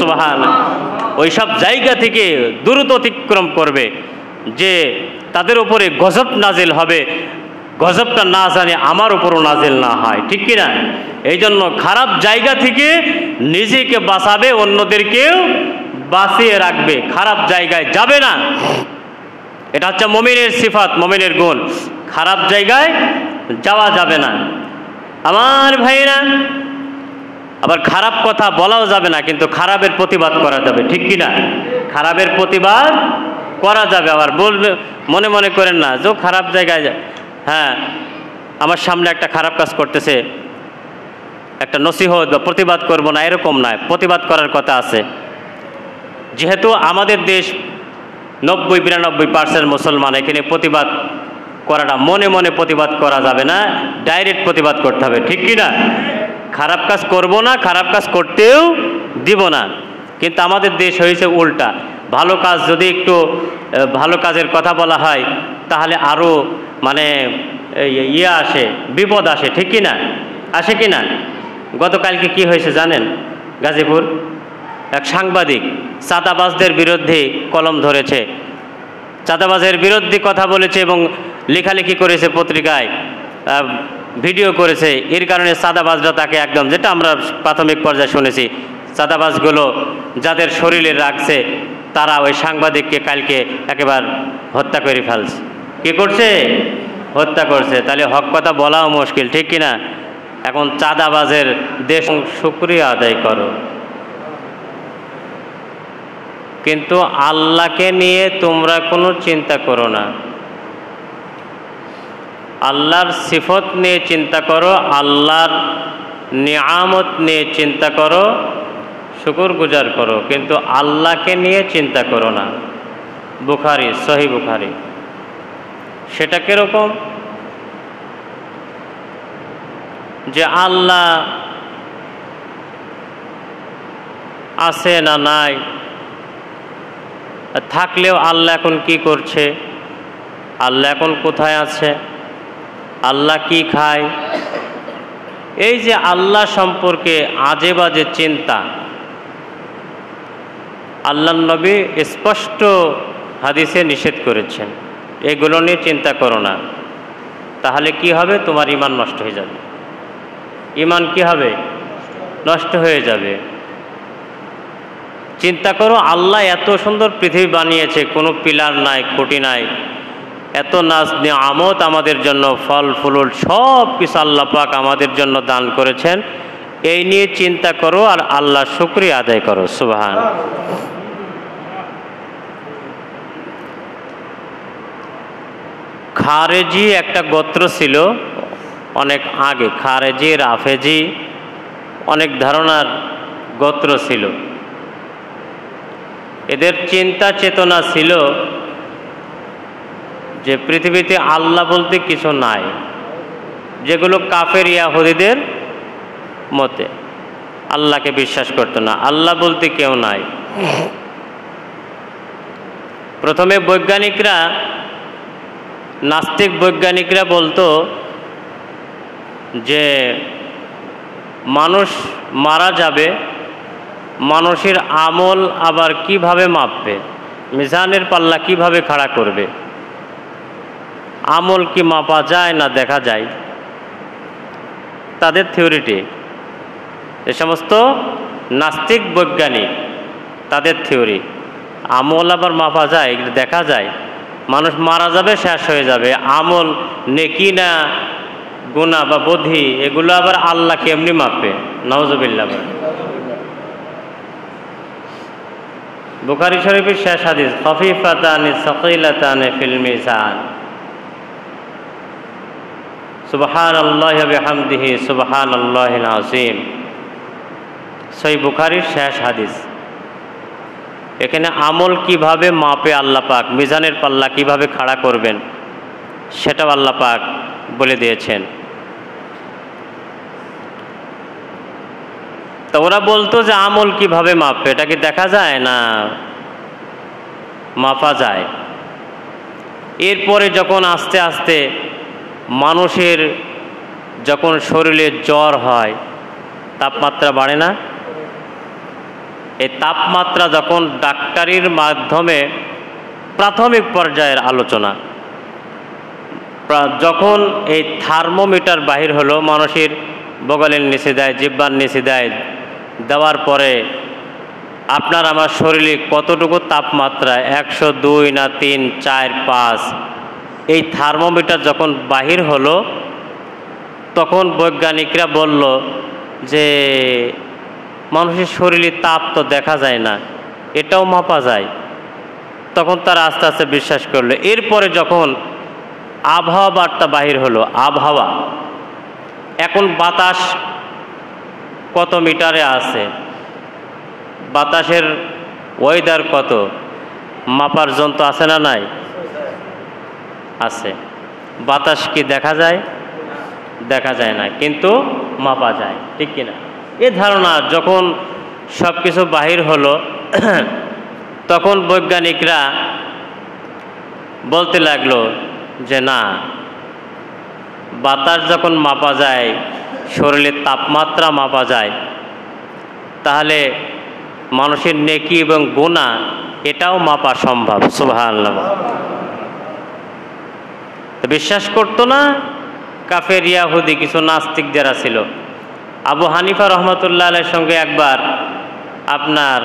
সুবহানাল্লাহ। ওই সব জায়গা থেকে দ্রুত অতিক্রম করবে যে তাদের উপরে গজব নাজিল হবে, গজবটা না জানে আমার উপরও নাজিল না হয়, ঠিক কিনা? এই জন্য খারাপ জায়গা থেকে নিজেকে বাঁচাবে, অন্যদেরকেও বাঁচিয়ে রাখবে, খারাপ জায়গায় যাবে না। এটা হচ্ছে মুমিনের সিফাত, মুমিনের গুণ। খারাপ জায়গায় যাওয়া যাবে না আমার ভাইরা। আবার খারাপ কথা বলাও যাবে না, কিন্তু খারাপের প্রতিবাদ করা যাবে, ঠিক কিনা? খারাপের প্রতিবাদ করা যাবে। আবার বলবে, মনে মনে করেন না যে খারাপ জায়গায়, হ্যাঁ আমার সামনে একটা খারাপ কাজ করতেছে, একটা নসিহত বা প্রতিবাদ করব না, এরকম নয়। প্রতিবাদ করার কথা আছে। যেহেতু আমাদের দেশ 90-92% মুসলমান, এখানে প্রতিবাদ করাটা মনে মনে প্রতিবাদ করা যাবে না, ডাইরেক্ট প্রতিবাদ করতে হবে, ঠিক কিনা? খারাপ কাজ করব না, খারাপ কাজ করতেও দিব না। কিন্তু আমাদের দেশ হয়েছে উল্টা। ভালো কাজ যদি একটু ভালো কাজের কথা বলা হয় তাহলে আরও মানে আসে, বিপদ আসে, ঠিক কিনা? আসে কিনা? গতকালকে কি হয়েছে জানেন? গাজীপুর এক সাংবাদিক চাঁদাবাজদের বিরুদ্ধে কলম ধরেছে, চাঁদাবাজের বিরুদ্ধে কথা বলেছে এবং লেখালেখি করেছে, পত্রিকায় ভিডিও করেছে। এর কারণে চাঁদাবাজরা তাকে একদম, যেটা আমরা প্রাথমিক পর্যায়ে শুনেছি, চাঁদাবাজগুলো যাদের শরীরে রাখছে তারা ওই সাংবাদিককে কালকে একেবারে হত্যা করে ফেলছে। কি করছে? হত্যা করছে। তাহলে হক কথা বলাও মুশকিল, ঠিক কিনা? এখন চাঁদাবাজের দেশ শুকরিয়া আদায় করো, কিন্তু আল্লাহকে নিয়ে তোমরা কোনো চিন্তা করো না। আল্লাহর সিফত নিয়ে চিন্তা করো, আল্লাহর নিয়ামত নিয়ে চিন্তা করো, শুকর গুজার করো, কিন্তু আল্লাহকে নিয়ে চিন্তা করো না। বুখারী, সহিহ বুখারী। সেটা কিরকম? যে আল্লাহ আছে না নাই, থাকলেও আল্লাহ এখন কি করছে, আল্লাহ এখন কোথায় আছে, আল্লাহ কি খায়, এই যে আল্লাহ সম্পর্কে আজে বাজে চিন্তা, আল্লাহর নবী স্পষ্ট হাদিসে নিষেধ করেছেন, এগুলো নিয়ে চিন্তা করো না। তাহলে কি হবে? তোমার ঈমান নষ্ট হয়ে যাবে। ঈমান কি হবে? নষ্ট হয়ে যাবে। চিন্তা করো, আল্লাহ এত সুন্দর পৃথিবী বানিয়েছে, কোনো পিলার নাই, খুঁটি নাই, এত নাজ নিয়ামত আমাদের জন্য, ফল ফুল সব কিছু আল্লাহ পাক আমাদের জন্য দান করেছেন। এই নিয়ে চিন্তা করো আর আল্লাহ শুকরিয়া আদায় করো। সুবহান। খারেজি একটা গোত্র ছিল অনেক আগে, খারেজি, রাফেজি, অনেক ধারণার গোত্র ছিল। এদের চিন্তা চেতনা ছিল যে পৃথিবীতে আল্লাহ বলতে কিছু নাই, যেগুলো কাফের ইয়াহুদীদের মতে আল্লাহকে বিশ্বাস করতো না, আল্লাহ বলতে কেউ নাই। প্রথমে বৈজ্ঞানিকরা, নাস্তিক বৈজ্ঞানিকরা বলতো যে মানুষ মারা যাবে, মানুষের আমল আবার কিভাবে মাপবে, মিজানের পাল্লা কিভাবে খাড়া করবে, আমল কি মাপা যায় না দেখা যায়, তাদের থিওরিটি। এ সমস্ত নাস্তিক বৈজ্ঞানিক, তাদের থিওরি, আমল আবার মাপা যায়, দেখা যায়, মানুষ মারা যাবে, শেষ হয়ে যাবে, আমল নেকি না গুনাহ বা বধি, এগুলো আবার আল্লাহ কেমনি মাপবে? নাউজুবিল্লাহ। বুখারী শরীফের শেষ হাদিস, খাফিফাতানি সাকিলাতানি ফিল মিজান, সুবহানাল্লাহি ওয়া বিহামদিহি সুবহানাল্লাহিল আযীম। সহিহ বুখারীর শেষ হাদিস। এখানে আমল কিভাবে মাপে আল্লাহ পাক, মিজানের পাল্লা কিভাবে খাড়া করবেন, সেটাও আল্লাহ পাক বলে দিয়েছেন। তো ওরা বলতো যে আমল কিভাবে মাপবে, এটা কি দেখা যায় না মাপা যায়? এরপরে যখন আস্তে আস্তে মানুষের যখন শরীরে জ্বর হয়, তাপমাত্রা বাড়ে না, এই তাপমাত্রা যখন ডাক্তারির মাধ্যমে প্রাথমিক পর্যায়ের আলোচনা, যখন এই থার্মোমিটার বাহির হলো, মানুষের বগলের নিচে দেয়, জিহ্বার নিচে দেয়, দেওয়ার পরে আপনার আমার শরীরে কতটুকু তাপমাত্রা 102 না 3, 4, 5, এই থার্মোমিটার যখন বাহির হলো তখন বৈজ্ঞানিকরা বলল যে মানুষের শরীরে তাপ তো দেখা যায় না, এটাও মাপা যায়। তখন তারা আস্তে আস্তে বিশ্বাস করলো। এরপরে যখন আবহাওয়া বার্তা বাহির হলো, আবহাওয়া, এখন বাতাস কত মিটারে আছে, বাতাসের ওয়েদার কত, মাপার যন্ত্র আছে না নাই? আছে। বাতাস কি দেখা যায়? দেখা যায় না, কিন্তু মাপা যায়, ঠিক কিনা? এ ধারণা যখন সব কিছু বাহির হলো তখন বৈজ্ঞানিকরা বলতে লাগলো যে না, বাতাস যখন মাপা যায়, শরীরের তাপমাত্রা মাপা যায়, তাহলে মানুষের নেকি এবং গুনাহ এটাও মাপা সম্ভব। সুবহানাল্লাহ। বিশ্বাস করতো না কাফের ইয়াহুদি কিছু নাস্তিক যারা ছিল। আবু হানিফা রহমতুল্লাহ আলাইহির সঙ্গে একবার আপনার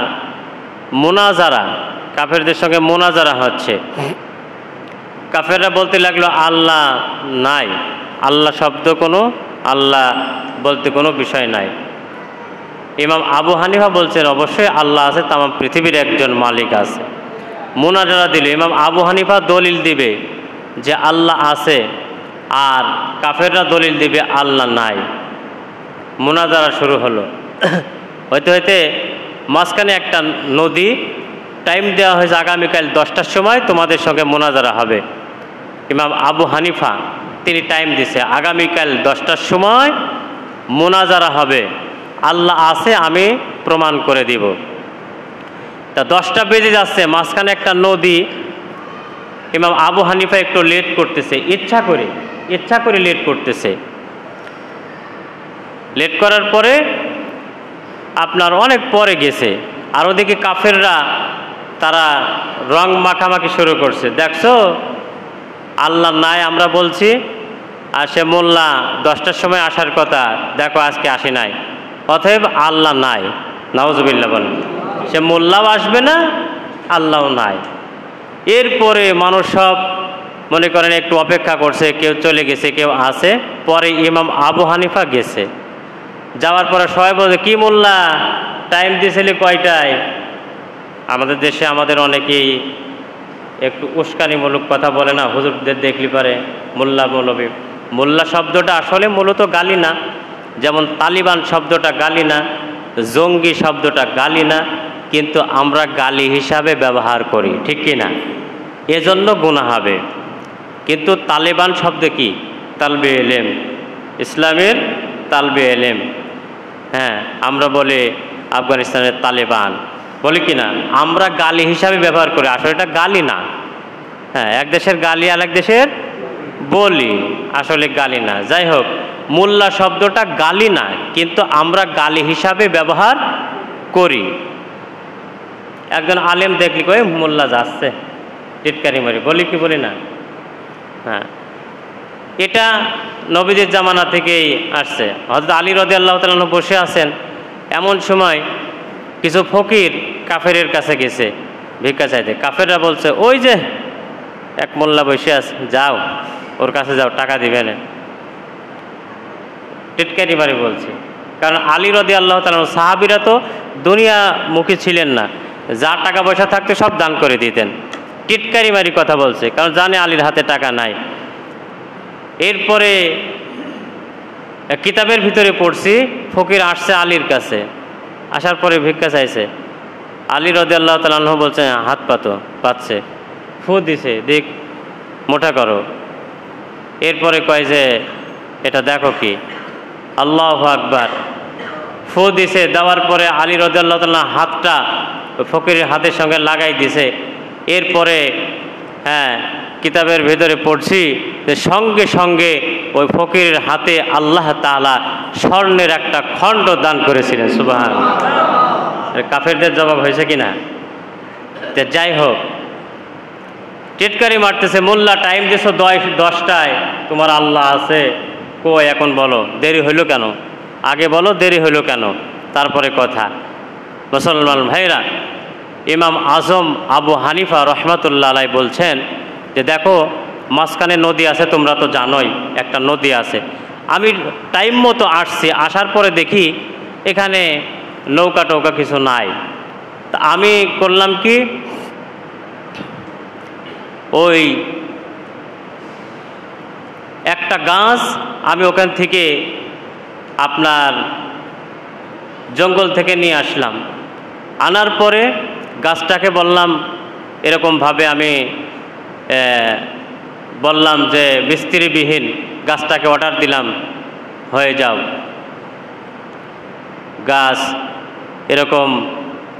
মুনাজারা, কাফেরদের সঙ্গে মুনাজারা হচ্ছে। কাফেররা বলতে লাগলো আল্লাহ নাই, আল্লাহ শব্দ কোনো, আল্লাহ বলতে কোনো বিষয় নাই। ইমাম আবু হানিফা বলছেন অবশ্যই আল্লাহ আছে, তামাম পৃথিবীর একজন মালিক আছে। মুনাজারা দিল, ইমাম আবু হানিফা দলিল দিবে যে আল্লাহ আছে, আর কাফেররা দলিল দিবে আল্লাহ নাই। মুনাজারা শুরু হলো। হইতে হইতে মাঝখানে একটা নদী, টাইম দেওয়া হয়েছে আগামীকাল 10টার সময় তোমাদের সঙ্গে মুনাজারা হবে। ইমাম আবু হানিফা তিনি টাইম দিছে, আগামীকাল 10টার সময় মুনাজারা হবে, আল্লাহ আছে আমি প্রমাণ করে দিব। তা 10টা বেজে যাচ্ছে, মাঝখানে একটা নদী। ইমাম আবু হানিফা একটু লেট করতেছে, ইচ্ছা করে লেট করতেছে। লেট করার পরে আপনার অনেক পরে গেছে, আর ওদিকে কাফেররা তারা রং মাখামাখি শুরু করছে। দেখছো আল্লাহ নাই আমরা বলছি, আর সে মোল্লা 10টার সময় আসার কথা, দেখো আজকে আসে নাই, অতএব আল্লাহ নাই। নাউজুবিল্লাহ বলেন। সে মোল্লাও আসবে না, আল্লাহও নাই। এরপরে মানুষ সব মনে করেন একটু অপেক্ষা করছে, কেউ চলে গেছে, কেউ আছে। পরে ইমাম আবু হানিফা গেছে, যাওয়ার পরে সবাই বলছে কি মোল্লা টাইম দিয়েছিলে কয়টায়? আমাদের দেশে আমাদের অনেকেই একটু উস্কানিমূলক কথা বলে না, হুজুরদের দেখলি পারে মোল্লা মৌলবী। মোল্লা শব্দটা আসলে মূলত গালি না, যেমন তালিবান শব্দটা গালি না, জঙ্গি শব্দটা গালি না, কিন্তু আমরা গালি হিসাবে ব্যবহার করি, ঠিক কি না? এজন্য গুনাহ হবে। কিন্তু তালেবান শব্দ কি? তালবে এলেম, ইসলামের তালবে এলেম। হ্যাঁ, আমরা বলি আফগানিস্তানের তালেবান, বলি কি না? আমরা গালি হিসাবে ব্যবহার করি, আসলে এটা গালি না। হ্যাঁ, এক দেশের গালি আর এক দেশের বলি, আসলে গালি না। যাই হোক, মোল্লা শব্দটা গালি না, কিন্তু আমরা গালি হিসাবে ব্যবহার করি। একজন আলেম দেখলি কয়ে মোল্লা যাচ্ছে, টিটকারি মারি, বলি কি বলি না? হ্যাঁ, এটা নবীদের জামানা থেকেই আসছে। হযরত আলী রাদিয়াল্লাহু তাআলা আনহু বসে আছেন, এমন সময় কিছু ফকির কাফেরের কাছে গেছে ভিক্ষা চাইতে। কাফেররা বলছে ওই যে এক মোল্লা বসে আছে, যাও ওর কাছে যাও, টাকা দিবে না। টিটকারি মারি বলছে, কারণ আলী রাদিয়াল্লাহু তাআলা আনহু, সাহাবীরা তো দুনিয়ামুখী ছিলেন না, যা টাকা পয়সা থাকতে সব দান করে দিতেন। টিটকারি মারি কথা বলছে, কারণ জানে আলীর হাতে টাকা নাই। এরপরে কিতাবের ভিতরে পড়ছি, ফকির আসছে আলীর কাছে, আসার পরে ভিক্ষা চাইছে। আলী রাদিয়াল্লাহু তাআলা আনহু বলছে হাত পাতো, পাচ্ছে, ফু দিছে, দেখ মোটা করো। এরপরে কয় যে এটা দেখো কি, আল্লাহু আকবার, ফু দিছে। দেওয়ার পরে আলী রাদিয়াল্লাহু তাআলা হাতটা ফকিরের হাতের সঙ্গে লাগাই দিছে। এরপরে হ্যাঁ, কিতাবের ভেতরে পড়ছি যে সঙ্গে সঙ্গে ওই ফকিরের হাতে আল্লাহ তাআলা স্বর্ণের একটা খণ্ড দান করেছিলেন। সুবহানাল্লাহ। কাফেরদের জবাব হয়েছে কিনা? তো যাই হোক, টিটকারি মারতেছে, মোল্লা টাইম দিছো 10টায়, তোমার আল্লাহ আছে কই এখন বলো, দেরি হইল কেন, আগে বলো দেরি হইল কেন, তারপরে কথা। মুসলমান ভাইরা, ইমাম আজম আবু হানিফা রহমাতুল্লাহ আলাই বলছেন যে দেখো মাঝখানে নদী আছে, তোমরা তো জানোই একটা নদী আছে। আমি টাইম মতো আসছি, আসার পরে দেখি এখানে নৌকা টৌকা কিছু নাই। তা আমি করলাম কি, ওই একটা গাছ আমি ওখান থেকে আপনার জঙ্গল থেকে নিয়ে আসলাম। আনার পরে গাছটাকে বললাম, এরকমভাবে আমি বললাম যে মিস্ত্রিবিহীন গাছটাকে অর্ডার দিলাম, হয়ে যাও। গাছ এরকম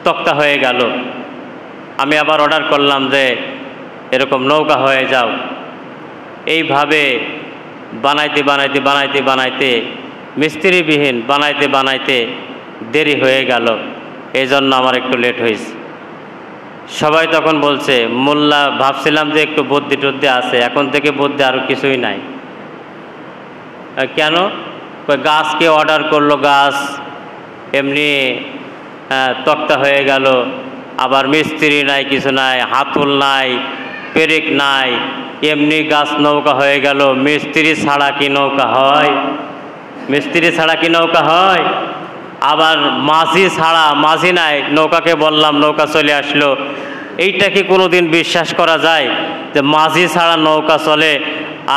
তক্তা হয়ে গেল। আমি আবার অর্ডার করলাম যে এরকম নৌকা হয়ে যাও। এইভাবে বানাইতে বানাইতে বানাইতে বানাইতে মিস্ত্রিবিহীন বানাইতে বানাইতে দেরি হয়ে গেল, এই জন্য আমার একটু লেট হয়েছে। সবাই তখন বলছে, মোল্লা ভাবছিলাম যে একটু বুদ্ধি টুদ্ধি আছে, এখন থেকে বুদ্ধি আর কিছুই নাই। কেন? গাছকে অর্ডার করলো, গাছ এমনি তক্তা হয়ে গেল, আবার মিস্ত্রি নাই, কিছু নাই, হাতুল নাই, পেরেক নাই, এমনি গাছ নৌকা হয়ে গেল। মিস্ত্রি ছাড়া কি নৌকা হয়? মিস্ত্রি ছাড়া কি নৌকা হয়? আবার মাঝি ছাড়া, মাঝি নাই, নৌকাকে বললাম, নৌকা চলে আসলো। এইটা কি কোনোদিন বিশ্বাস করা যায় যে মাঝি ছাড়া নৌকা চলে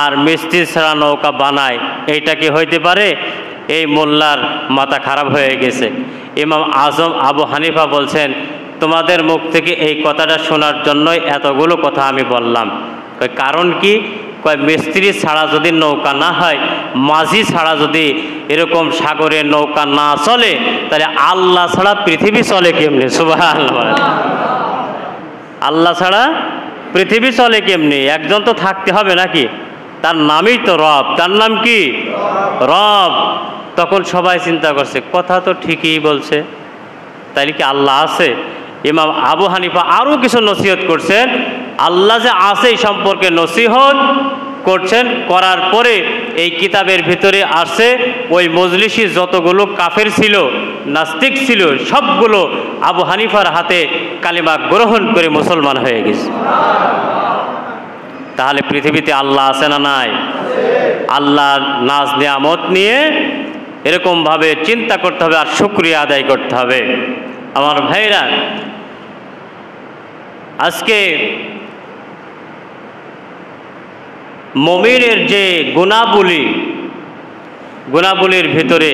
আর মিস্ত্রি ছাড়া নৌকা বানায়? এইটা কি হইতে পারে? এই মোল্লার মাথা খারাপ হয়ে গেছে। ইমাম আজম আবু হানিফা বলছেন, তোমাদের মুখ থেকে এই কথাটা শোনার জন্যই এতগুলো কথা আমি বললাম। কারণ কি? মিস্ত্রি ছাড়া যদি নৌকা না হয়, মাঝি ছাড়া যদি এরকম সাগরে নৌকা না চলে, তাহলে আল্লাহ ছাড়া পৃথিবী চলে কেমনি? সুবহানাল্লাহ। আল্লাহ ছাড়া পৃথিবী চলে কেমনি? একজন তো থাকতে হবে নাকি? তার নামই তো রব। তার নাম কি? রব। তখন সবাই চিন্তা করছে, কথা তো ঠিকই বলছে, তাইলে কি আল্লাহ আছে? ইমাম আবু হানিফা আরও কিছু নসিহত করছেন। আল্লাহ যে আছে এই সম্পর্কে নসিহত করছেন। করার পরে এই কিতাবের ভিতরে আসছে, ওই মজলিসি যতগুলো কাফের ছিল, নাস্তিক ছিল, সবগুলো আবু হানিফার হাতে কালিমা গ্রহণ করে মুসলমান হয়ে গেছে। তাহলে পৃথিবীতে আল্লাহ আছে না নাই? আল্লাহর নাজ নিয়ামত নিয়ে এরকমভাবে চিন্তা করতে হবে আর শুকরিয়া আদায় করতে হবে। আমার ভাইরা, আজকে মুমিনের যে গুণাবলীর ভিতরে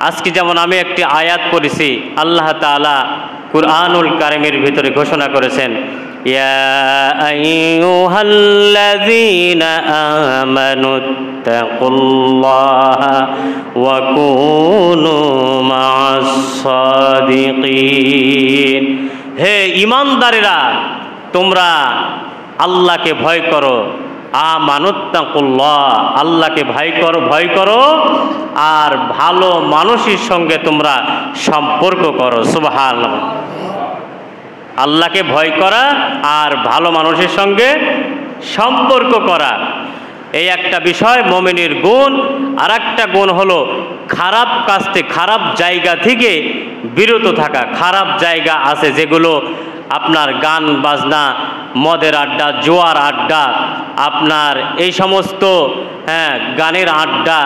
আজকে যেমন আমি একটি আয়াত পড়েছি, আল্লাহ তাআলা কুরআনুল কারীমের ভিতরে ঘোষণা করেছেন, ইয়া আইয়ুহাল্লাযীনা আমানুত্তাকুল্লাহা ওয়া কুনু মা'আস সাদিকিন। হে ঈমানদারেরা, তোমরা আল্লাহকে ভয় করো। আমানুত্তাকুল্লাহ, আল্লাহকে ভয় করো আর ভালো মানুষের সঙ্গে তোমরা সম্পর্ক করো। সুবহানাল্লাহ। আল্লাহকে ভয় করা আর ভালো মানুষের সঙ্গে সম্পর্ক করা, এই একটা বিষয় মুমিনের গুণ। আর একটা গুণ হলো খারাপ কাজ থেকে, খারাপ জায়গা থেকে বিরত থাকা। খারাপ জায়গা আছে যেগুলো আপনার গান বাজনা, মদের আড্ডা, জুয়ার আড্ডা, আপনার এই সমস্ত গানের আড্ডা,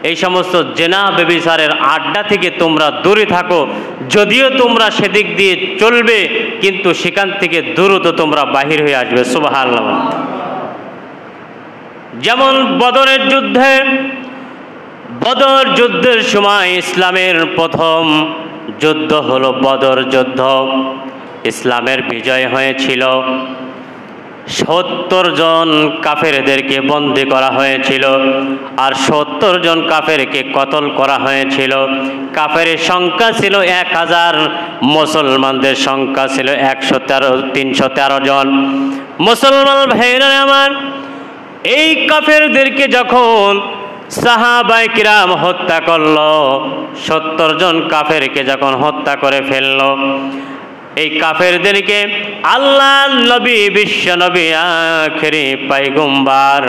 এই সমস্ত জেনা ব্যভিচারের আড্ডা থেকে তোমরা দূরে থাকো। যদিও তোমরা সেদিক দিয়ে চলবে, কিন্তু সেখান থেকে দ্রুত তোমরা বাহির হয়ে আসবে। সুবহানাল্লাহ। যেমন বদর যুদ্ধের সময় ইসলামের প্রথম যুদ্ধ হলো বদর যুদ্ধ। ইসলামের বিজয় হয়েছিল। 70 জন কাফেরদেরকে বন্দী করা হয়েছিল আর 70 জন কাফেরকে কতল করা হয়েছিল। কাফেরের সংখ্যা ছিল 1000, মুসলমানদের সংখ্যা ছিল 313 জন। মুসলমান ভাইরা আমার, এই কাফেরদেরকে যখন সাহাবায়ে কিরাম হত্যা করলো, 70 জন কাফেরকে যখন হত্যা করে ফেললো, এই কাফেরদেরকে আল্লাহর নবী, বিশ্ব নবী, আখেরি পয়গম্বর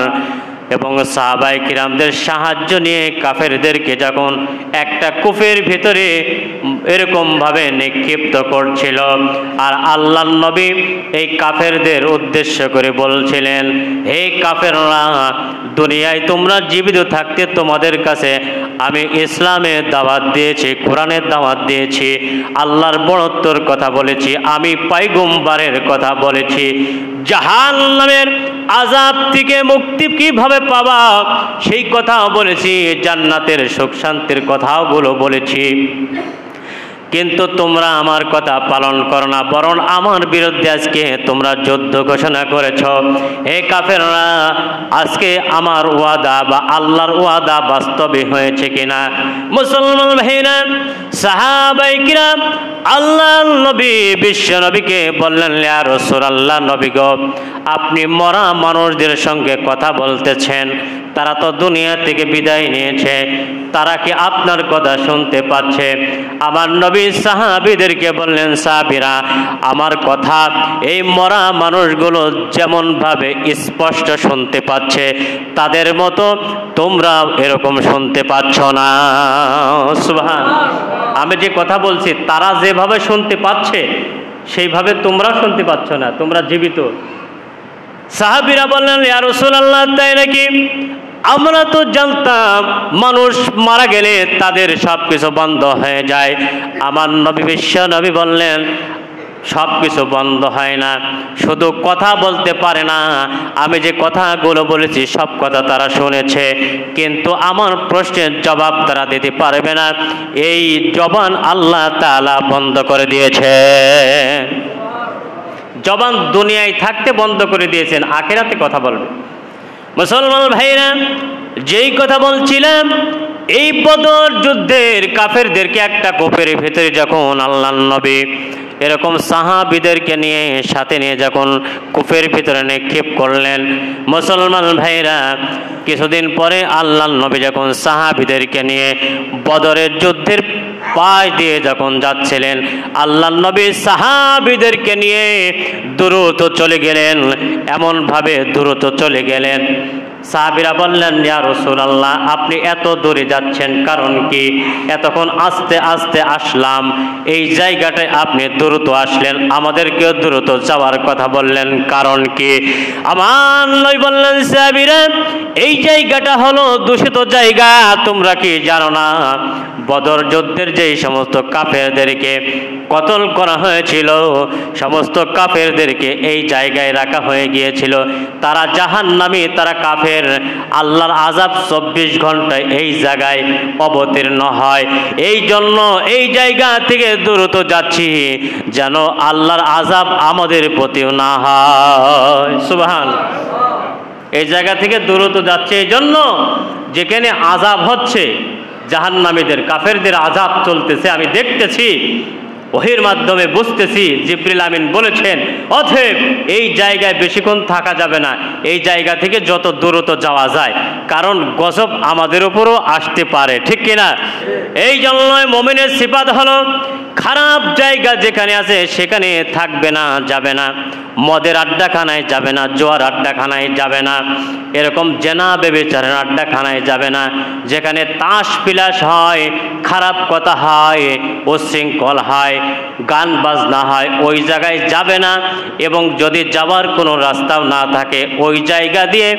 এবং সাহাবায়ে কিরামদের সাহায্য নিয়ে কাফেরদেরকে যখন একটা কূপের ভিতরে এরকমভাবে নিক্ষিপ্ত করছিল, আর আল্লাহর নবী এই কাফেরদের উদ্দেশ্য করে বলছিলেন, হে কাফেররা, দুনিয়ায় তোমরা জীবিত থাকতে তোমাদের কাছে আমি ইসলামের দাওয়াত দিয়েছি, কোরআনের দাওয়াত দিয়েছি, আল্লাহর বড়ত্বর কথা বলেছি, আমি পয়গম্বরের কথা বলেছি, জাহান্নামের আযাব থেকে মুক্তি কিভাবে পাবা সেই কথাও বলেছি, জান্নাতের সুখ শান্তির কথাগুলো বলেছি, কিন্তু তোমরা আমার কথা পালন করো না, বরং আমার বিরুদ্ধে আজকে তোমরা যুদ্ধ ঘোষণা করেছ। হে কাফেররা, আজকে আমার ওয়াদা বা আল্লাহর ওয়াদা বাস্তবে হয়েছে কিনা? মুসলমান ভাইরা, সাহাবায়ে কিরাম আল্লাহর নবী, বিশ্ব নবীকে বললেন, ইয়া রাসূলুল্লাহ, নবী গো, আপনি মরা মানুষদের সঙ্গে কথা বলতেছেন, তারা তো দুনিয়া থেকে বিদায় নিয়েছে, তারা কি আপনার কথা শুনতে পাচ্ছে? আমার নবী সাহাবীদেরকে বললেন, সাহাবীরা, আমার কথা এই মরা মানুষগুলো যেমনভাবে স্পষ্ট শুনতে পাচ্ছে, তাদের মতো তোমরা এরকম শুনতে পাচ্ছ না। সুবহান। আমি যে কথা বলছি তারা যেভাবে শুনতে পাচ্ছে সেইভাবে তোমরা শুনতে পাচ্ছ না, তোমরা জীবিত। সাহাবীরা বললেন, ইয়া রাসূলুল্লাহ, তাই নাকি? আমরা তো জানতাম মানুষ মারা গেলে তাদের সব কিছু বন্ধ হয়ে যায়। আমার নবী, বিশ্ব নবী বললেন, সব কিছু বন্ধ হয় না, শুধু কথা বলতে পারে না। আমি যে কথাগুলো বলেছি সব কথা তারা শুনেছে, কিন্তু আমার প্রশ্নের জবাব তারা দিতে পারবে না, এই জবান আল্লাহ তাআলা বন্ধ করে দিয়েছে। জবান দুনিয়ায় থাকতে বন্ধ করে দিয়েছেন, আখিরাতে কথা বলবে। মুসলমান ভাইরা, যেই কথা বলছিলাম, এই বদর যুদ্ধের কাফেরদেরকে একটা কূপের ভেতরে যখন আল্লাহর নবী এরকম সাহাবীদেরকে নিয়ে সাথে নিয়ে যখন কূপের ভিতরে নিক্ষেপ করলেন, মুসলমান ভাইরা, কিছুদিন পরে আল্লাহর নবী যখন সাহাবীদেরকে নিয়ে বদরের যুদ্ধের পাশ দিয়ে যখন যাচ্ছিলেন, আল্লাহর নবী সাহাবীদেরকে নিয়ে দ্রুত চলে গেলেন। এমনভাবে দ্রুত চলে গেলেন, সাহাবীরা বললেন, ইয়া রাসূলুল্লাহ, আপনি এত দূরে যাচ্ছেন কারণ কি? এতক্ষণ আস্তে আস্তে আসলাম, এই জায়গাটায় আপনি দ্রুত আসলেন, আমাদেরকেও দ্রুত যাওয়ার কথা বললেন, কারণ কি? আমার নবী বললেন, সাহাবীরা, এই জায়গাটা হলো দূষিত জায়গা, তোমরা কি জানো না? বদর যুদ্ধের যেই সমস্ত কাফেরদেরকে কতল করা হয়েছিল, সমস্ত কাফেরদেরকে এই জায়গায় রাখা হয়ে গিয়েছিল, তারা জাহান্নামী, তারা কাফের। আল্লাহর আযাব 24 ঘন্টায় এই জায়গায় অবতীর্ণ হয়। এই জন্য এই জায়গা থেকে দ্রুত যাচ্ছি যেন আল্লাহর আযাব আমাদের প্রতিও না হয়। সুবহানাল্লাহ। এই জায়গা থেকে দ্রুত যাচ্ছে এই জন্য, যেখানে আযাব হচ্ছে, জাহান্নামীদের কাফেরদের আযাব চলতেছে, আমি দেখতেছি, ওহীর মাধ্যমে বুঝতেছি, জিবরিল আমিন বলেছেন, অতএব এই জায়গায় বেশিক্ষণ থাকা যাবে না, এই জায়গা থেকে যত দ্রুত যাওয়া যায়, কারণ গজব আমাদের উপরও আসতে পারে, ঠিক কিনা? এই জন্যই মুমিনের সিফাত হলো, খারাপ জায়গা যেখানে আছে সেখানে থাকবে না, যাবে না, মদের আড্ডাখানায় যাবে না, জোয়ার আড্ডাখানায় যাবে না, এরকম জেনা ব্যভিচারের আড্ডাখানায় যাবে না, যেখানে তাস বিলাস হয়, খারাপ কথা হয়, উচ্ছৃঙ্খল হয়, গান বাজনা হয়, ওই জায়গায় যাবে না। এবং যদি যাওয়ার কোনো রাস্তাও না থাকে, ওই জায়গা দিয়ে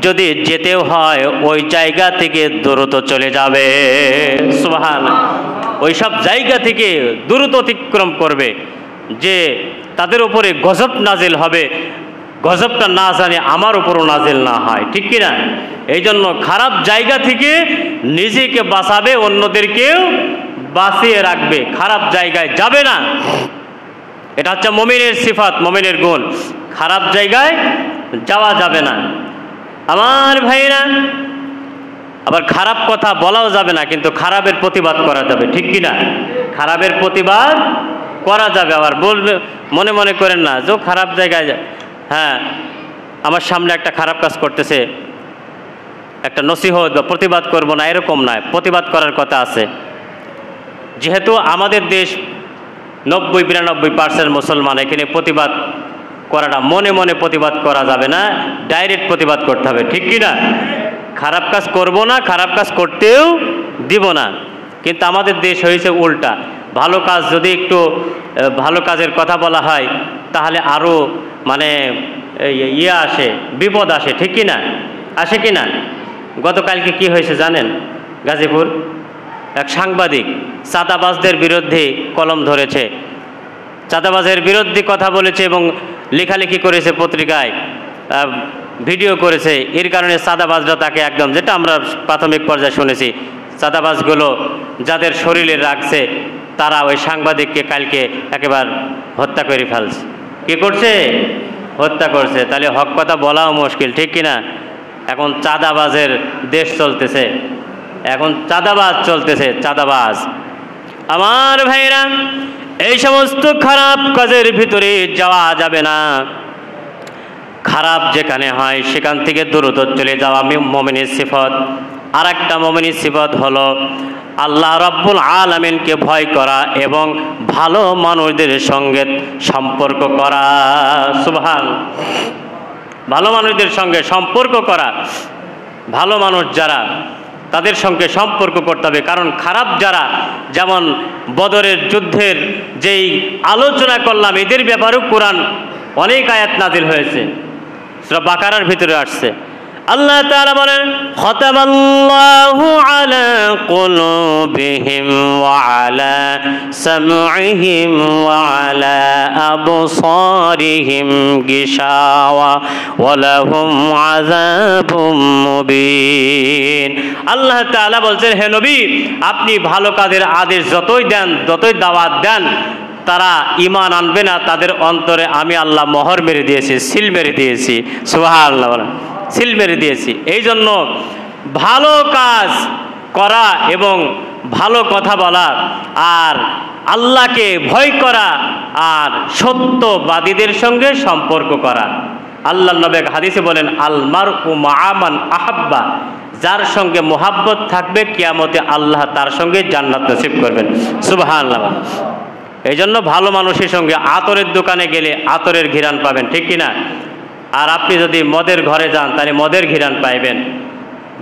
যদি যেতেও হয়, ওই জায়গা থেকে দ্রুত চলে যাবে। সুবহানাল্লাহ। ওই সব জায়গা থেকে দ্রুত অতিক্রম করবে, যে তাদের উপরে গজব নাজিল হবে, গজবটা না জানে আমার উপরও নাজিল না হয়, ঠিক কিনা? এই জন্য খারাপ জায়গা থেকে নিজেকে বাঁচাবে, অন্যদেরকেও বাঁচিয়ে রাখবে, খারাপ জায়গায় যাবে না। এটা হচ্ছে মুমিনের সিফাত, মুমিনের গুণ, খারাপ জায়গায় যাওয়া যাবে না। আমার ভাইরা, আবার খারাপ কথা বলাও যাবে না, কিন্তু খারাপের প্রতিবাদ করা যাবে, ঠিক কিনা? খারাপের প্রতিবাদ করা যাবে। আবার বলবে, মনে মনে করেন না যে খারাপ জায়গায়, হ্যাঁ, আমার সামনে একটা খারাপ কাজ করতেছে, একটা নসিহত বা প্রতিবাদ করব না এরকম নয়, প্রতিবাদ করার কথা আছে। যেহেতু আমাদের দেশ 90-92% মুসলমান, এখানে প্রতিবাদ করাটা মনে মনে প্রতিবাদ করা যাবে না, ডাইরেক্ট প্রতিবাদ করতে হবে, ঠিক কি না? খারাপ কাজ করব না, খারাপ কাজ করতেও দিব না। কিন্তু আমাদের দেশ হয়েছে উল্টা, ভালো কাজ যদি একটু ভালো কাজের কথা বলা হয় তাহলে আরও মানে ইয়ে আসে, বিপদ আসে, ঠিক কি না? আসে কি না? গতকালকে কি হয়েছে জানেন? গাজীপুর এক সাংবাদিক চাঁদাবাজদের বিরুদ্ধে কলম ধরেছে, চাঁদাবাজের বিরুদ্ধে কথা বলেছে এবং লেখালেখি করেছে, পত্রিকায় ভিডিও করেছে। এর কারণে চাঁদাবাজরা তাকে একদম, যেটা আমরা প্রাথমিক পর্যায়ে শুনেছি, চাঁদাবাজগুলো যাদের শরীরে রাখছে তারা ওই সাংবাদিককে কালকে একেবারে হত্যা করে ফেলছে। কি করছে? হত্যা করছে। তাহলে হক কথা বলাও মুশকিল, ঠিক কিনা? এখন চাঁদাবাজের দেশ চলতেছে, এখন চাঁদাবাজ চলতেছে, চাঁদাবাজ। আমার ভাইরা, এই সমস্ত খারাপ কাজের ভিতরে যাওয়া যাবে না। খারাপ যেখানে হয় সেখান থেকে দ্রুত চলে যাওয়া মুমিনের সিফত। আর একটা মুমিনের সিফত হলো আল্লাহ রাব্বুল আলামিনকে ভয় করা এবং ভালো মানুষদের সঙ্গে সম্পর্ক করা। সুবহান। ভালো মানুষদের সঙ্গে সম্পর্ক করা, ভালো মানুষ যারা তাদের সঙ্গে সম্পর্ক করতে হবে। কারণ খারাপ যারা, যেমন বদরের যুদ্ধের যেই আলোচনা করলাম, এদের ব্যাপারেও কোরআন অনেক আয়াত নাজিল হয়েছে, সূরা বাকারার ভিতরে আসছে। আল্লাহ তাআলা বলেন, খতামাল্লাহু আলা কুলুবিহিম ওয়া আলা সামঈহিম ওয়া আলা আবসারিহিম গিশাওয়া ওয়া লাহুম আযাবুম মুবিন। আল্লাহ তাআলা বলছেন, হে নবী, আপনি ভালো কাজের আদেশ যতই দেন, যতই দাওয়াত দেন, তারা ঈমান আনবে না, তাদের অন্তরে আমি আল্লাহ মোহর মেরে দিয়েছি, সিল মেরে দিয়েছি। সুবহানাল্লাহ, সিল মেরে দিয়েছি। এই জন্য ভালো কাজ করা এবং ভালো কথা বলা আর আল্লাহকে ভয় করা আর সত্যবাদীদের সঙ্গে সম্পর্ক করা। আল্লাহ নবী হাদিসে বলেন, আল মারউ মা'a মান আহাব্বা, যার সঙ্গে মোহাব্বত থাকবে কিয়ামতে আল্লাহ তার সঙ্গে জান্নাত নসিব করবেন। সুবহানাল্লাহ। এই জন্য ভালো মানুষের সঙ্গে, আতরের দোকানে গেলে আতরের ঘিরান পাবেন, ঠিক কিনা? আর আপনি যদি মদের ঘরে যান তাহলে মদের ঘিরান পাইবেন,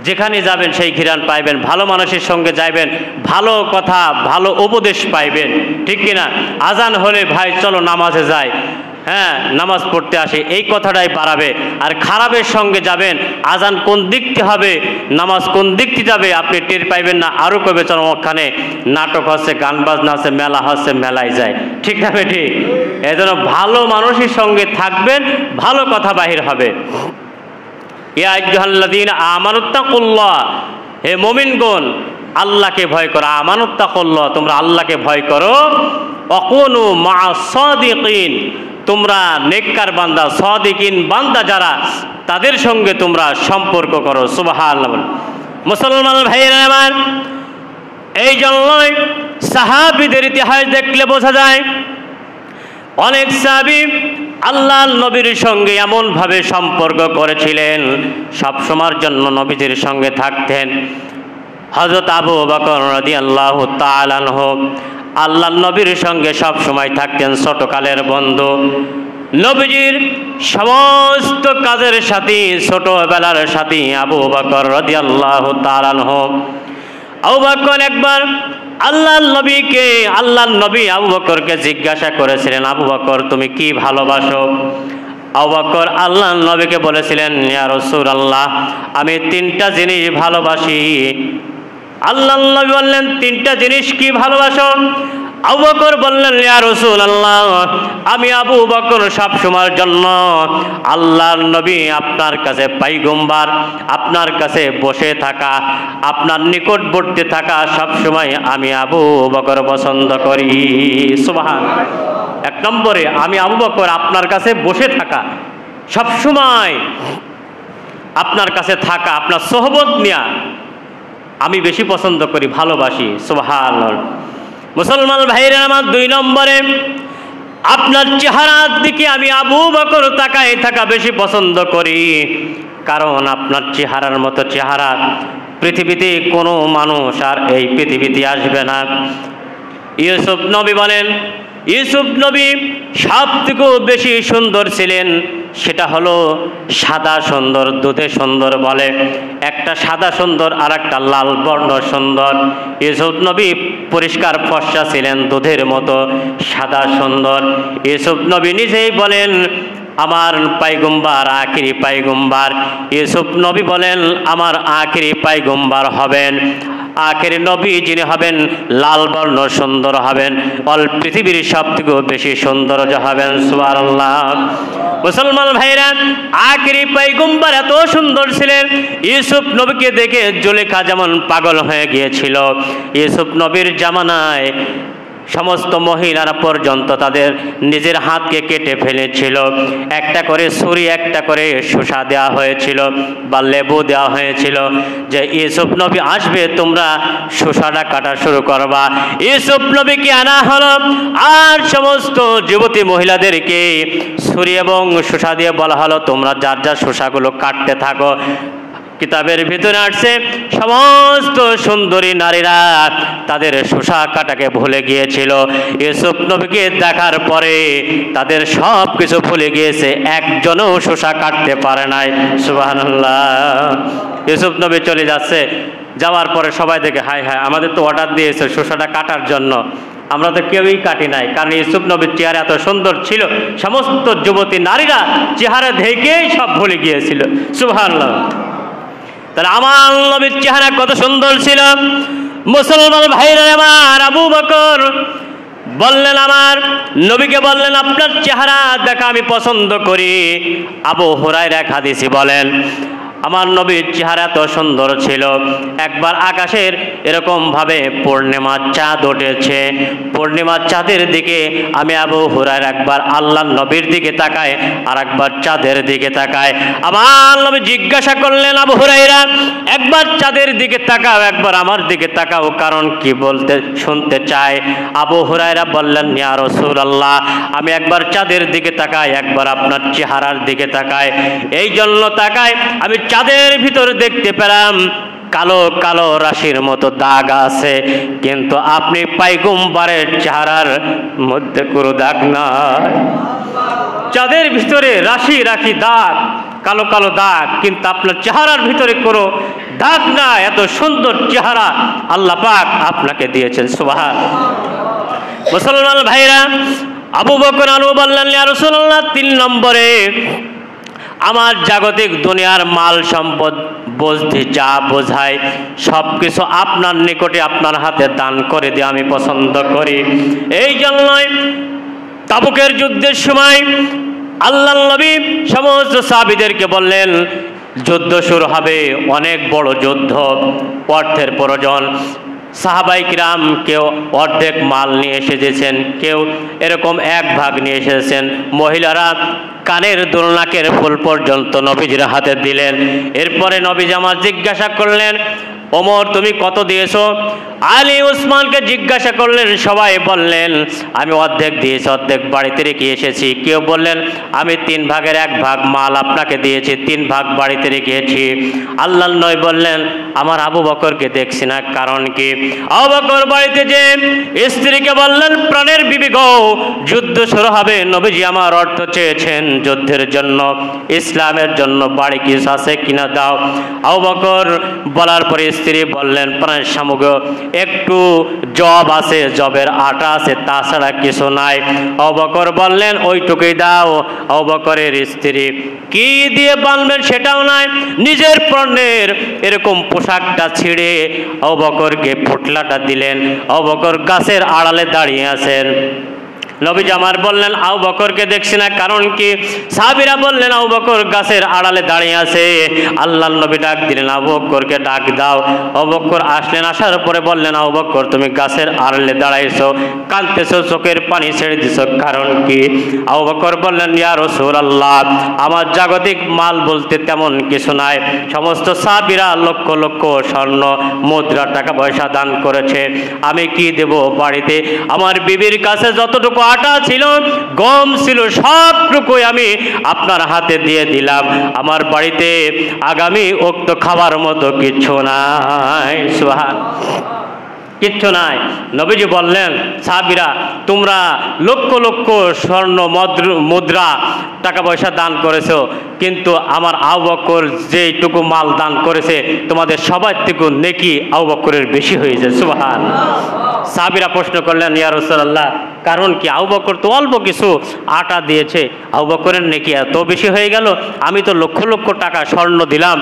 যেখানে যাবেন সেই ঘিরান পাইবেন। ভালো মানুষের সঙ্গে যাইবেন, ভালো কথা ভালো উপদেশ পাইবেন, ঠিক কিনা? আজান হলে ভাই চলো নামাজে যাই, হ্যাঁ নামাজ পড়তে আসে, এই কথাটাই বাড়াবে। আর খারাপের সঙ্গে যাবেন, আজান কোন দিকতে হবে, নামাজ কোন দিকতে যাবে আপনি টের পাইবেন না, আরও কবে চলো ওখানে নাটক হচ্ছে, গান বাজনা হচ্ছে, মেলা হচ্ছে, মেলায় যায়, ঠিক না? ঠিক। এই জন্য ভালো মানুষের সঙ্গে থাকবেন, ভালো কথা বাহির হবে। ইয়া আইয়ুহাল্লাযীনা আমানুত্তাকুল্লাহ, হে মুমিনগণ আল্লাহকে ভয় করো। আমানুত্তাকুল্লাহ, তোমরা আল্লাহকে ভয় করো। ওয়াকুনু মা'আস সাদিকিন, তোমরা নেককার বান্দা, সাদিকিন বান্দা যারা, তাদের সঙ্গে তোমরা সম্পর্ক করো। সুবহানাল্লাহ। মুসলমান ভাইয়েরা আমার, এই জন্যই সাহাবীদের ইতিহাস দেখলে বোঝা যায়, অনেক সাহাবী আল্লাহর নবীর সঙ্গে এমনভাবে সম্পর্ক করেছিলেন, সবসময়ের জন্য নবীজির সঙ্গে থাকতেন। হযরত আবু বকর রাদিয়াল্লাহু তাআলা আনহু আল্লাহর নবীর সঙ্গে সব সময় থাকতেন, ছোটকালের বন্ধু। নবীজির সমস্ত কাজের সাথী, ছোটবেলার সাথী আবু বকর রাদিয়াল্লাহু তাআলা আনহু। আবু বকর একবার আল্লাহর নবী আবু বকরকে জিজ্ঞাসা করেছিলেন, আবু বকর তুমি কি ভালোবাসো? আবু বকর আল্লাহর নবীকে বলেছিলেন, ইয়া রাসূলুল্লাহ, আমি 3টা জিনিস ভালোবাসি। আল্লাহর নবী বললেন, 3টা জিনিস কি ভালোবাসো? আবু বকর বললেন, ইয়া রাসূলুল্লাহ, আমি আবু বকর সব সময়ের জন্য আল্লাহর নবী আপনার কাছে পয়গম্বর, আপনার কাছে বসে থাকা, আপনার নিকটবর্তী থাকা সব সময় আমি আবু বকর পছন্দ করি। সুবহানাল্লাহ। 1 নম্বরে আমি আবু বকর আপনার কাছে বসে থাকা, সব সময় আপনার কাছে থাকা, আপনার সোহবত নেওয়া আমি বেশি পছন্দ করি, ভালোবাসি। সুবহানাল্লাহ। মুসলমান ভাইরা আমার, 2 নম্বরে আপনার চেহারার দিকে আমি আবু বকর তাকায় থাকা বেশি পছন্দ করি। কারণ আপনার চেহারার মতো চেহারা পৃথিবীতে কোনো মানুষ আর এই পৃথিবীতে আসবে না। ইউসুফ নবী বলেন, ইউসুফ নবী সবথেকে বেশি সুন্দর ছিলেন, সেটা হলো সাদা সুন্দর, দুধে সুন্দর বলে, একটা সাদা সুন্দর আর একটা লাল বর্ণ সুন্দর। ইউসুফ নবী পরিষ্কার ফর্সা ছিলেন, দুধের মতো সাদা সুন্দর। ইউসুফ নবী নিজেই বলেন আমার পায়গম্বার আখিরি পায়গম্বার। ইউসুফ নবী বলেন আমার আখিরি পায়গম্বার হবেন, আখের নবী যিনি হবেন লাল বর্ণ সুন্দর হবেন, অল পৃথিবীর সবথেকে বেশি সৌন্দর্য হবেন। সুবহানাল্লাহ। মুসলমান ভাইরা, আখেরি পয়গম্বর এত সুন্দর ছিলেন, ইউসুফ নবীকে দেখে জুলেখা যেমন পাগল হয়ে গিয়েছিল। ইউসুফ নবীর জামানায় সমস্ত মহিলারা পর্যন্ত তাদের নিজের হাতকে কেটে ফেলেছিল, একটা করে ছুরি, একটা করে শসা দেওয়া হয়েছিল বা লেবু দেওয়া হয়েছিল, যে ইউসুফ নবী আসবে তোমরা শসাটা কাটা শুরু করবা। ইউসুফ নবীকে আনা হলো, আর সমস্ত যুবতী মহিলাদেরকে ছুরি এবং শসা দিয়ে বলা হলো তোমরা যার যার শসাগুলো কাটতে থাকো। কিতাবের ভিতরে আসছে সমস্ত সুন্দরী নারীরা তাদের শসা কাটাকে ভুলে গিয়েছিল। ইউসুফ নবীকে দেখার পরে তাদের সব কিছু ভুলে গিয়েছে, একজনও শসা কাটতে পারে নাই। সুবহানাল্লাহ। ইউসুফ নবী চলে যাচ্ছে, যাওয়ার পরে সবাই দেখে হায় হায় আমাদের তো অর্ডার দিয়েছে শসাটা কাটার জন্য, আমরা তো কেউই কাটি নাই, কারণ ইউসুফ নবীর চেহারা এত সুন্দর ছিল, সমস্ত যুবতী নারীরা চেহারা দেখেই সব ভুলে গিয়েছিল। সুবহানাল্লাহ। তাহলে আমার নবীর চেহারা কত সুন্দর ছিল। মুসলমান ভাইরা আমার, আবু বকর বললেন আমার নবীকে বললেন আপনার চেহারা দেখা আমি পছন্দ করি। আবু হুরায়রা এক হাদিসে বলেন আমার নবীর চেহারা এত সুন্দর ছিল, একবার আকাশের এরকমভাবে পূর্ণিমার চাঁদ উঠেছে, পূর্ণিমার চাঁদের দিকে আমি আবু হুরায়রা একবার আল্লাহর নবীর দিকে তাকায় আর একবার চাঁদের দিকে তাকায়। আমার নবী জিজ্ঞাসা করলেন আবু হুরায়রা একবার চাঁদের দিকে তাকাও একবার আমার দিকে তাকাও, কারণ কি বলতে শুনতে চায়। আবু হুরায়রা বললেন ইয়া রাসূলুল্লাহ আমি একবার চাঁদের দিকে তাকাই একবার আপনার চেহারার দিকে তাকাই, এই জন্য তাকাই আমি চাঁদের ভিতর দেখতে পেলাম কালো কালো রাশির মতো দাগ আছে, কিন্তু আপনি পয়গম্বরের চেহারার মধ্যে কোনো দাগ নাই। চাঁদের ভিতরে রাশি রাশি দাগ, কালো কালো দাগ, কিন্তু আপনার চেহারার ভিতরে কোনো দাগ না। এত সুন্দর চেহারা আল্লাহ পাক আপনাকে দিয়েছেন। সুবহানাল্লাহ। মুসলমান ভাইরা, আবু বকর বললেন ইয়া রাসূলুল্লাহ 3 নম্বরে আমার জাগতিক দুনিয়ার মাল সম্পদ বলতে যা বোঝায় সব কিছু আপনার নিকটে আপনার হাতে দান করে দিয়ে আমি পছন্দ করি। এই জন্যই তাবুকের যুদ্ধের সময় আল্লাহর নবী সমস্ত সাহাবীদেরকে বললেন যুদ্ধ শুরু হবে, অনেক বড় যুদ্ধ, অর্থের প্রয়োজন। সাহাবাই কিরাম কেউ অর্ধেক মাল নিয়ে এসেছেন, কেউ এরকম 1 ভাগ নিয়ে এসেছেন। মহিলারা কানের দুলনাকের ফুল পর্যন্ত নবীজির হাতে দিলেন। এরপরে নবীজি আমার জিজ্ঞাসা করলেন ওমর তুমি কত দিয়েছো? আলী উসমানকে জিজ্ঞাসা করলেন, সবাই বললেন আমি অর্ধেক দিয়েছি, অর্ধেক বাড়িতে রেখে এসেছি। কেউ বললেন আমি 3 ভাগের 1 ভাগ মাল আপনাকে দিয়েছি, 3 ভাগ বাড়িতে রেখেছি। আল্লাহর নবী বললেন আমার আবু বকরকে দেখছি না, কারণ কি? আবু বকর বাড়িতে যে স্ত্রীকে বললেন প্রাণের বিবি গো যুদ্ধ শুরু হবে, নবীজি আমার অর্থ চেয়েছেন যুদ্ধের জন্য, ইসলামের জন্য বাড়ি কিছু আছে কিনা দাও। আবু বকর বলার পরে স্ত্রী বললেন প্রাণের সামগ্রী একটু জব আছে, জবের আটা আছে, তাছাড়া কিছু নাই। আবু বকর বললেন ওইটুকুই দাও। আবু বকরের স্ত্রী কি দিয়ে বানবেন সেটাও নাই, নিজের পণ্যের এরকম পোশাকটা ছিঁড়ে আবু বকরকে পোটলাটা দিলেন। আবু বকর গাছের আড়ালে দাঁড়িয়ে আছেন। নবীজি আমার বললেন আবু বকরকে দেখছি না, কারণ কি? সাহাবীরা বললেন আবু বকর গাছের আড়ালে দাঁড়িয়ে আছে। আল্লাহর নবী ডাক দিলেন আবু বকরকে ডাক দাও। আবু বকর আসলেন, আসার পরে বললেন আবু বকর তুমি গাছের আড়ালে দাঁড়াইছো, কাঁদতেছো, চোখের পানি ছেড়ে দিছো, কারণ কি? আবু বকর বললেন ইয়া রাসূলুল্লাহ আমার জাগতিক মাল বলতে তেমন কিছু নাই, সমস্ত সাহাবীরা লক্ষ লক্ষ স্বর্ণ মুদ্রা টাকা পয়সা দান করেছে, আমি কি দেব? বাড়িতে আমার বিবির কাছে যতটুকু আটা ছিল, গম ছিল, সবটুকুই আমি আপনার হাতে দিয়ে দিলাম। আমার বাড়িতে আগামী উক্ত খাবার মতো কিচ্ছু নাই। সুবহানাল্লাহ, কিচ্ছু নাই। নবীজি বললেন, সাহাবীরা তোমরা লক্ষ লক্ষ স্বর্ণ মুদ্রা টাকা পয়সা দান করেছো, কিন্তু আমার আবু বকর যেটুকু মাল দান করেছে তোমাদের সবার থেকে নেকি আবু বকরের বেশি হয়েছে। সুবহানাল্লাহ। সাহাবীরা প্রশ্ন করলেন, ইয়া রাসূলুল্লাহ, কারণ কি? আবু বকর তো অল্প কিছু আটা দিয়েছে, আবু বকরের নেকি এত বেশি হয়ে গেল? আমি তো লক্ষ লক্ষ টাকা স্বর্ণ দিলাম,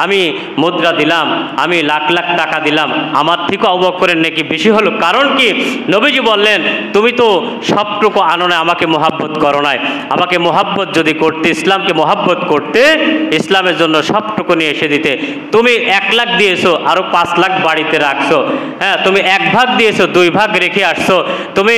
আমি মুদ্রা দিলাম, আমি লাখ লাখ টাকা দিলাম, আমার থেকেও আবু বকরের নেকি বেশি হলো। কারণ কি? নবীজি বললেন, তুমি তো সবটুকু আনো না, আমাকে মোহাব্বত করো নাই। আমাকে মোহাব্বত যদি করতে, ইসলামকে মোহাব্বত করতে, ইসলামের জন্য সবটুকু নিয়ে এসে দিতে, তুমি 1 লাখ দিয়েছো, আরো 5 লাখ বাড়িতে রাখছো। হ্যাঁ, তুমি 1 ভাগ দিয়েছো, 2 ভাগ রেখে আসছো। তুমি